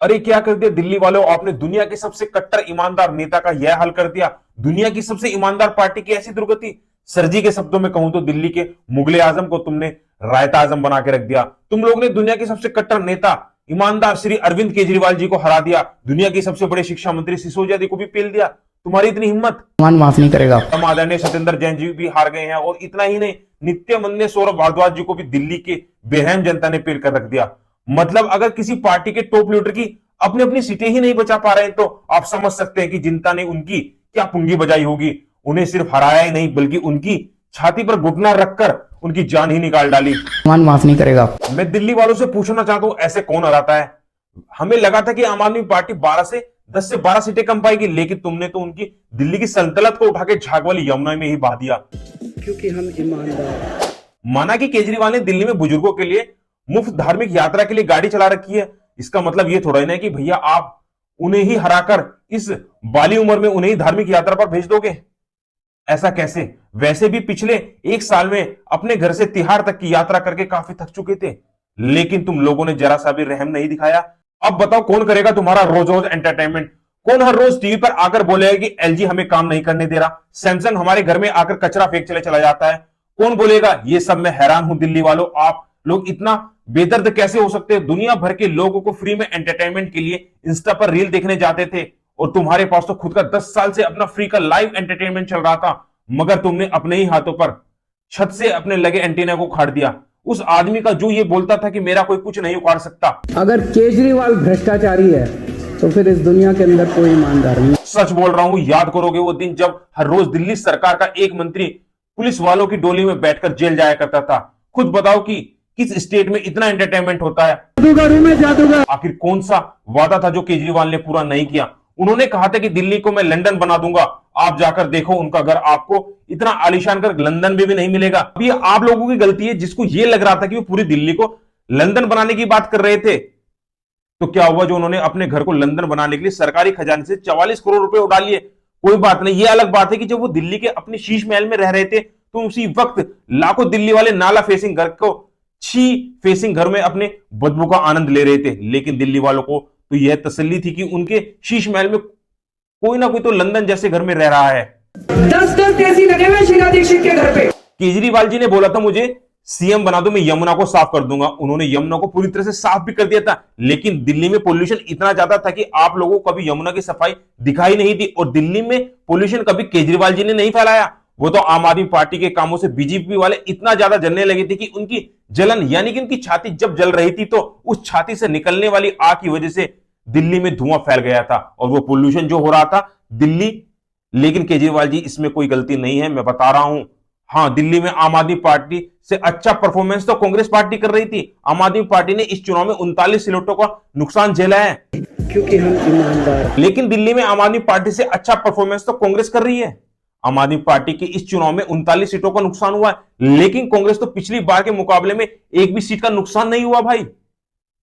अरे क्या कर दिया दिल्ली वालों, आपने दुनिया के सबसे कट्टर ईमानदार नेता का यह हाल कर दिया। दुनिया की सबसे ईमानदार पार्टी की ऐसी दुर्गति। सरजी के शब्दों में कहूं तो दिल्ली के मुगले आजम को तुमने रायता आजम बना के रख दिया। तुम लोग ने दुनिया के सबसे कट्टर नेता ईमानदार श्री अरविंद केजरीवाल जी को हरा दिया। दुनिया की सबसे बड़े शिक्षा मंत्री सिसोदिया जी को भी पेल दिया। तुम्हारी इतनी हिम्मत, मान माफ नहीं करेगा। हम आदरणीय सत्येंद्र जैन जी भी हार गए हैं। और इतना ही नहीं, नित्यानंद सौरभ भारद्वाज जी को भी दिल्ली के बेरहम जनता ने पेल कर रख दिया। मतलब अगर किसी पार्टी के टॉप लीडर की अपनी अपनी सीटें ही नहीं बचा पा रहे हैं तो आप समझ सकते हैं कि जनता ने उनकी क्या पुंगी बजाई होगी। उन्हें सिर्फ हराया ही नहीं बल्कि उनकी छाती पर घुटना रखकर उनकी जान ही निकाल डाली। मान माफ नहीं करेगा। मैं दिल्ली वालों से पूछना चाहता हूं, ऐसे कौन हराता है? हमें लगा था कि आम आदमी पार्टी 10 से 12 सीटें कम पाएगी, लेकिन तुमने तो उनकी दिल्ली की सल्तनत को उठा के झाग वाली यमुना में ही बहा दिया। क्योंकि हम ईमानदार। माना कि केजरीवाल ने दिल्ली में बुजुर्गों के लिए मुफ्त धार्मिक यात्रा के लिए गाड़ी चला रखी है, इसका मतलब ये थोड़ा ही ना कि भैया आप उन्हें ही हराकर इस बाली उम्र में उन्हें ही धार्मिक यात्रा पर भेज दोगे। ऐसा कैसे? वैसे भी पिछले एक साल में अपने घर से तिहाड़ तक की यात्रा करके काफी थक चुके थे, लेकिन तुम लोगों ने जरा सा भी रहम नहीं दिखाया। अब बताओ कौन करेगा तुम्हारा रोज रोज एंटरटेनमेंट? कौन हर रोज टीवी पर आकर बोलेगा कि एलजी हमें काम नहीं करने दे रहा, सैमसंग हमारे घर में आकर कचरा फेंक चले चला जाता है? कौन बोलेगा? ये सब मैं हैरान हूं दिल्ली वालों, आप लोग इतना बेदर्द कैसे हो सकते हैं? दुनिया भर के लोगों को फ्री में एंटरटेनमेंट के लिए इंस्टा पर रील देखने जाते थे, और तुम्हारे पास तो खुद का 10 साल से अपना फ्री का लाइव एंटरटेनमेंट चल रहा था, मगर तुमने अपने ही हाथों पर छत से अपने लगे एंटीना को उखाड़ दिया। उस आदमी का जो ये बोलता था कि मेरा कोई कुछ नहीं उखाड़ सकता। अगर केजरीवाल भ्रष्टाचारी है तो फिर इस दुनिया के अंदर कोई ईमानदार नहीं। सच बोल रहा हूं, याद करोगे वो दिन जब हर रोज दिल्ली सरकार का एक मंत्री पुलिस वालों की डोली में बैठकर जेल जाया करता था? खुद बताओ कि किस स्टेट में इतना एंटरटेनमेंट होता है? जादूगर में जादूगर। आखिर कौन सा वादा था जो केजरीवाल ने पूरा नहीं किया? उन्होंने कहा था कि दिल्ली को मैं लंदन बना दूंगा। आप जाकर देखो, उनका घर आपको इतना आलीशान कर लंदन में भी नहीं मिलेगा। अब ये आप लोगों की गलती है जिसको ये लग रहा था कि वो पूरी दिल्ली को लंदन बनाने की बात कर रहे थे। तो क्या हुआ जो उन्होंने अपने घर को लंदन बनाने के लिए सरकारी खजाने से 44 करोड़ रुपए उड़ा लिए? कोई बात नहीं, ये अलग बात है कि जब वो दिल्ली के अपने शीश महल में रह रहे थे तो उसी वक्त लाखों दिल्ली वाले नाला फेसिंग घर को छी फेसिंग घर में अपने बदबू का आनंद ले रहे थे। लेकिन दिल्ली वालों को तो यह तसल्ली थी कि उनके शीश महल में कोई ना कोई तो लंदन जैसे घर में रह रहा है। 10-10 एसी लगे हुए शीला दीक्षित के घर पे। केजरीवाल जी ने बोला था मुझे सीएम बना दो, मैं यमुना को साफ कर दूंगा। उन्होंने यमुना को पूरी तरह से साफ भी कर दिया था, लेकिन दिल्ली में पोल्यूशन इतना ज्यादा था कि आप लोगों को कभी यमुना की सफाई दिखाई नहीं दी। और दिल्ली में पोल्यूशन कभी केजरीवाल जी ने नहीं फैलाया, वो तो आम आदमी पार्टी के कामों से बीजेपी वाले इतना ज्यादा जलने लगे थे कि उनकी जलन यानी कि उनकी छाती जब जल रही थी तो उस छाती से निकलने वाली आग की वजह से दिल्ली में धुआं फैल गया था और वो पोल्यूशन जो हो रहा था दिल्ली। लेकिन केजरीवाल जी इसमें कोई गलती नहीं है, मैं बता रहा हूं। हां, दिल्ली में आम आदमी पार्टी से अच्छा परफॉर्मेंस तो कांग्रेस पार्टी कर रही थी। आम आदमी पार्टी ने इस चुनाव में 39 सीटों का नुकसान झेला है, क्योंकि हम ईमानदार। लेकिन दिल्ली में आम आदमी पार्टी से अच्छा परफॉर्मेंस तो कांग्रेस कर रही है। आम आदमी पार्टी के इस चुनाव में 39 सीटों का नुकसान हुआ है, लेकिन कांग्रेस तो पिछली बार के मुकाबले में एक भी सीट का नुकसान नहीं हुआ। भाई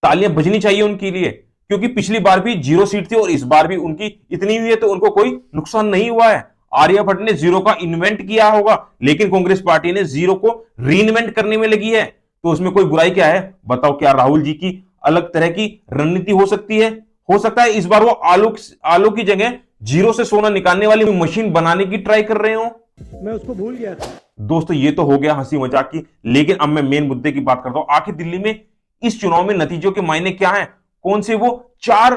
तालियां बजनी चाहिए उनके लिए, क्योंकि पिछली बार भी 0 सीट थी और इस बार भी उनकी इतनी हुई है तो उनको कोई नुकसान नहीं हुआ है। आर्यभट्ट ने जीरो का इन्वेंट किया होगा, लेकिन कांग्रेस पार्टी ने जीरो को रीइन्वेंट करने में लगी है, तो उसमें कोई बुराई क्या है? बताओ, क्या राहुल जी की अलग तरह की रणनीति हो सकती है? हो सकता है इस बार वो आलू की जगह जीरो से सोना निकालने वाली मशीन बनाने की ट्राई कर रहे हो। मैं उसको भूल गया था। दोस्तों, ये तो हो गया हंसी मजाक की, लेकिन अब मैं मेन मुद्दे की बात करता हूं। आखिर दिल्ली में इस चुनाव में नतीजों के मायने क्या है? कौन से वो 4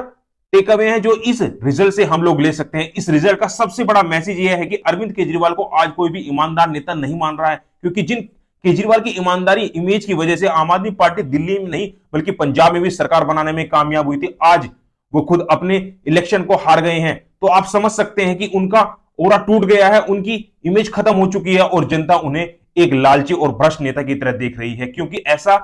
टेक अवे हैं जो इस रिजल्ट से हम लोग ले सकते हैं? इस रिजल्ट का सबसे बड़ा मैसेज यह है कि अरविंद केजरीवाल को आज कोई भी ईमानदार नेता नहीं मान रहा है, क्योंकि जिन केजरीवाल की ईमानदारी इमेज की वजह से आम आदमी पार्टी दिल्ली में नहीं बल्कि पंजाब में भी सरकार बनाने में कामयाब हुई थी, आज वो खुद अपने इलेक्शन को हार गए हैं। तो आप समझ सकते हैं कि उनका ओरा टूट गया है, उनकी इमेज खत्म हो चुकी है और जनता उन्हें एक लालची और भ्रष्ट नेता की तरह देख रही है। क्योंकि ऐसा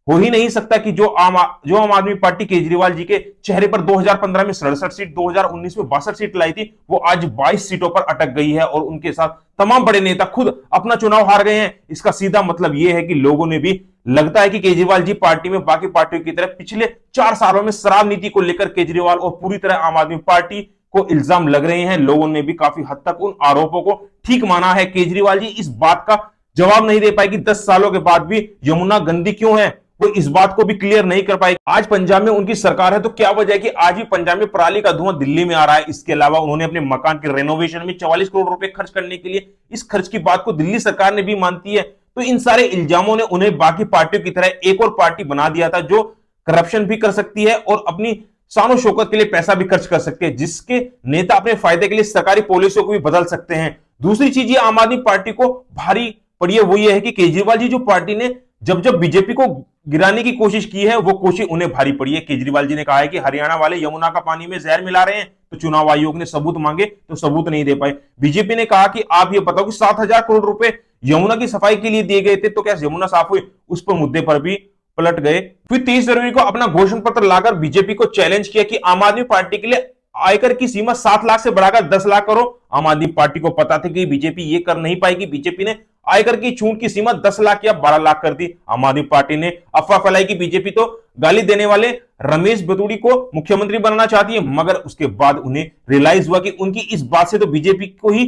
हो ही नहीं सकता कि जो आम आदमी पार्टी केजरीवाल जी के चेहरे पर 2015 में 67 सीट, 2019 में 62 सीट लाई थी, वो आज 22 सीटों पर अटक गई है और उनके साथ तमाम बड़े नेता खुद अपना चुनाव हार गए हैं। इसका सीधा मतलब यह है कि लोगों ने भी लगता है कि केजरीवाल जी पार्टी में बाकी पार्टियों की तरह पिछले 4 सालों में शराब नीति को लेकर केजरीवाल और पूरी तरह आम आदमी पार्टी को इल्जाम लग रहे हैं। लोगों ने भी काफी हद तक उन आरोपों को ठीक माना है। केजरीवाल जी इस बात का जवाब नहीं दे पाए कि 10 सालों के बाद भी यमुना गंदी क्यों है। वो इस बात को भी क्लियर नहीं कर पाए। आज पंजाब में उनकी सरकार है तो क्या वजह है कि आज भी पंजाब में पराली का धुआं दिल्ली में आ रहा है। इसके अलावा उन्होंने अपने मकान के रेनोवेशन में 44 करोड़ रुपए खर्च करने के लिए, इस खर्च की बात को दिल्ली सरकार ने भी मानती है। तो इन सारे इल्जामों ने उन्हें बाकी पार्टियों की तरह एक और पार्टी बना दिया था जो करप्शन भी कर सकती है और अपनी शानो शौकत के लिए पैसा भी खर्च कर सकते हैं, जिसके नेता अपने फायदे के लिए सरकारी पॉलिसियों को भी बदल सकते हैं। दूसरी चीज ये आम आदमी पार्टी को भारी पड़ी है, वो ये है कि केजरीवाल जी जो पार्टी ने जब जब बीजेपी को गिराने की कोशिश की है वो कोशिश उन्हें भारी पड़ी है। केजरीवाल जी ने कहा है कि हरियाणा वाले यमुना का पानी में जहर मिला रहे हैं, तो चुनाव आयोग ने सबूत मांगे तो सबूत नहीं दे पाए। बीजेपी ने कहा कि आप ये बताओ कि 7,000 करोड़ रुपए यमुना की सफाई के लिए दिए गए थे, तो क्या यमुना साफ हुई? उस पर मुद्दे पर भी पलट गए। फिर 30 जनवरी को अपना घोषणा पत्र लाकर बीजेपी को चैलेंज किया कि आम आदमी पार्टी के लिए आयकर की सीमा 7 लाख से बढ़ाकर 10 लाख करो। आम आदमी पार्टी को पता था कि बीजेपी ये कर नहीं पाएगी। बीजेपी ने आयकर की छूट की सीमा 10 लाख या 12 लाख कर दी। आम आदमी पार्टी ने अफवाह फैलाई कि बीजेपी तो गाली देने वाले रमेश बतूड़ी को मुख्यमंत्री बनाना चाहती है, मगर उसके बाद उन्हें रियलाइज हुआ कि उनकी इस बात से तो बीजेपी को ही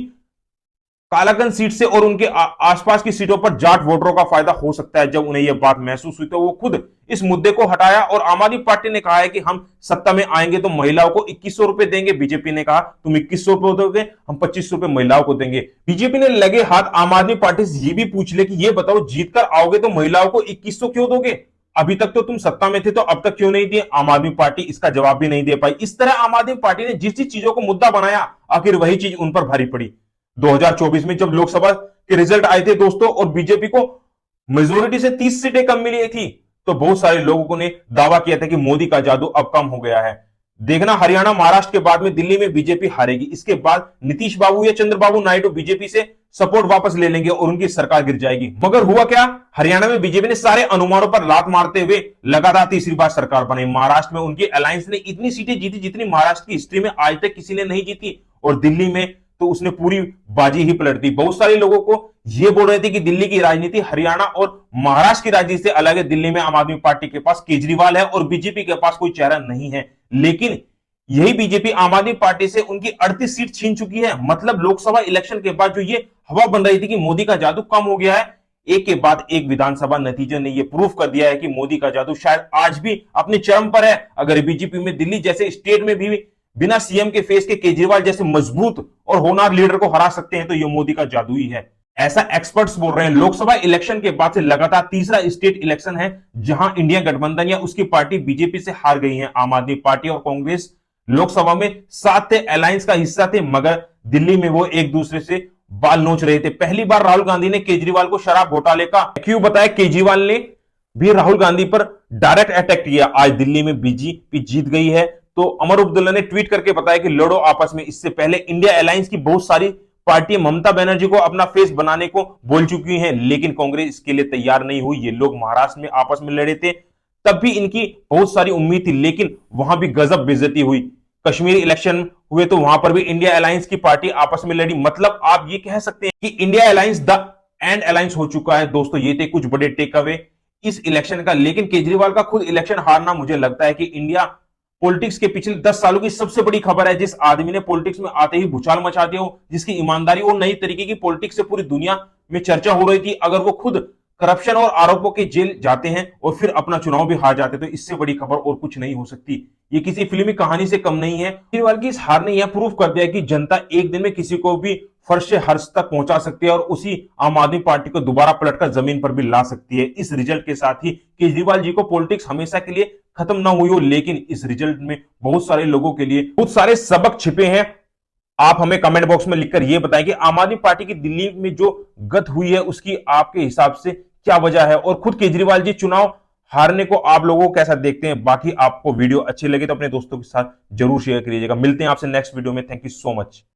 कालागंज सीट से और उनके आसपास की सीटों पर जाट वोटरों का फायदा हो सकता है। जब उन्हें यह बात महसूस हुई तो वो खुद इस मुद्दे को हटाया और आम आदमी पार्टी ने कहा है कि हम सत्ता में आएंगे तो महिलाओं को 2100 रुपए देंगे। बीजेपी ने कहा तुम 2100 रुपए दोगे, हम 2500 रुपए महिलाओं को देंगे। बीजेपी ने लगे हाथ आम आदमी पार्टी से ये भी पूछ ले कि ये बताओ जीतकर आओगे तो महिलाओं को 2100 क्यों दोगे? अभी तक तो तुम सत्ता में थे तो अब तक क्यों नहीं दिए? आम आदमी पार्टी इसका जवाब भी नहीं दे पाई। इस तरह आम आदमी पार्टी ने जिस जिस चीजों को मुद्दा बनाया आखिर वही चीज उन पर भारी पड़ी। 2024 में जब लोकसभा के रिजल्ट आए थे दोस्तों और बीजेपी को मेजोरिटी से 30 सीटें कम मिली थी, तो बहुत सारे लोगों ने दावा किया था कि मोदी का जादू अब कम हो गया है। देखना हरियाणा महाराष्ट्र के बाद में दिल्ली में बीजेपी हारेगी। इसके बाद नीतीश बाबू या चंद्रबाबू नायडू बीजेपी से सपोर्ट वापस ले लेंगे और उनकी सरकार गिर जाएगी। मगर हुआ क्या? हरियाणा में बीजेपी ने सारे अनुमानों पर लात मारते हुए लगातार तीसरी बार सरकार बनाई। महाराष्ट्र में उनकी अलायंस ने इतनी सीटें जीती जितनी महाराष्ट्र की हिस्ट्री में आज तक किसी ने नहीं जीती, और दिल्ली में तो उसने पूरी बाजी ही पलट दी। बहुत सारे लोगों को यह बोल रहे थे कि दिल्ली की राजनीति हरियाणा और महाराष्ट्र की राजनीति से अलग है। दिल्ली में आम आदमी पार्टी के पास केजरीवाल है और बीजेपी के पास कोई चेहरा नहीं है, लेकिन यही बीजेपी आम आदमी पार्टी से उनकी 38 सीट छीन चुकी है। मतलब लोकसभा इलेक्शन के बाद जो ये हवा बन रही थी कि मोदी का जादू कम हो गया है, एक के बाद एक विधानसभा नतीजे ने यह प्रूफ कर दिया है कि मोदी का जादू शायद आज भी अपने चरम पर है। अगर बीजेपी में दिल्ली जैसे स्टेट में भी बिना सीएम के फेस के केजरीवाल जैसे मजबूत और होनहार लीडर को हरा सकते हैं तो यह मोदी का जादू ही है, ऐसा एक्सपर्ट्स बोल रहे हैं। लोकसभा इलेक्शन के बाद से लगातार तीसरा स्टेट इलेक्शन है जहां इंडिया गठबंधन या उसकी पार्टी बीजेपी से हार गई है। आम आदमी पार्टी और कांग्रेस लोकसभा में साथ थे, अलायंस का हिस्सा थे, मगर दिल्ली में वो एक दूसरे से बाल नोच रहे थे। पहली बार राहुल गांधी ने केजरीवाल को शराब घोटाले का क्यों बताया। केजरीवाल ने भी राहुल गांधी पर डायरेक्ट अटैक किया। आज दिल्ली में बीजेपी जीत गई है तो अमर अब्दुल्ला ने ट्वीट करके बताया कि लड़ो आपस में। इससे पहले इंडिया अलायंस की बहुत सारी पार्टियां ममता बनर्जी को अपना फेस बनाने को बोल चुकी हैं, लेकिन कांग्रेस इसके लिए तैयार नहीं हुई। ये लोग महाराष्ट्र में आपस में लड़े थे, तब भी इनकी बहुत सारी उम्मीद थी, लेकिन वहां भी गजब बेइज्जती हुई। कश्मीर इलेक्शन हुए तो वहां पर भी इंडिया अलायंस की पार्टी आपस में लड़ी। मतलब आप ये कह सकते हैं कि India alliance the end alliance हो चुका है। दोस्तों ये थे कुछ बड़े टेक अवे इस इलेक्शन का, लेकिन केजरीवाल का खुद इलेक्शन हारना मुझे लगता है कि इंडिया पॉलिटिक्स के पिछले 10 सालों की सबसे बड़ी खबर है। जिस आदमी ने पॉलिटिक्स में आते ही भूचाल मचा दिया हो, जिसकी ईमानदारी और नई तरीके की पॉलिटिक्स से पूरी दुनिया में चर्चा हो रही थी, अगर वो खुद करप्शन और आरोपों के जेल जाते हैं और फिर अपना चुनाव भी हार जाते, तो इससे बड़ी खबर और कुछ नहीं हो सकती। ये किसी फिल्मी कहानी से कम नहीं है। केजरीवाल की इस हार ने यह प्रूफ कर दिया कि जनता एक दिन में किसी को भी फर्श से हर्ष तक पहुंचा सकती है और उसी आम आदमी पार्टी को दोबारा पलटकर जमीन पर भी ला सकती है। इस रिजल्ट के साथ ही केजरीवाल जी को पॉलिटिक्स हमेशा के लिए खत्म ना हुई हो, लेकिन इस रिजल्ट में बहुत सारे लोगों के लिए बहुत सारे सबक छिपे हैं। आप हमें कमेंट बॉक्स में लिखकर यह बताएं कि आम आदमी पार्टी की दिल्ली में जो गत हुई है उसकी आपके हिसाब से क्या वजह है, और खुद केजरीवाल जी चुनाव हारने को आप लोगों को कैसा देखते हैं। बाकी आपको वीडियो अच्छी लगे तो अपने दोस्तों के साथ जरूर शेयर करिएगा। मिलते हैं आपसे नेक्स्ट वीडियो में। Thank you so much.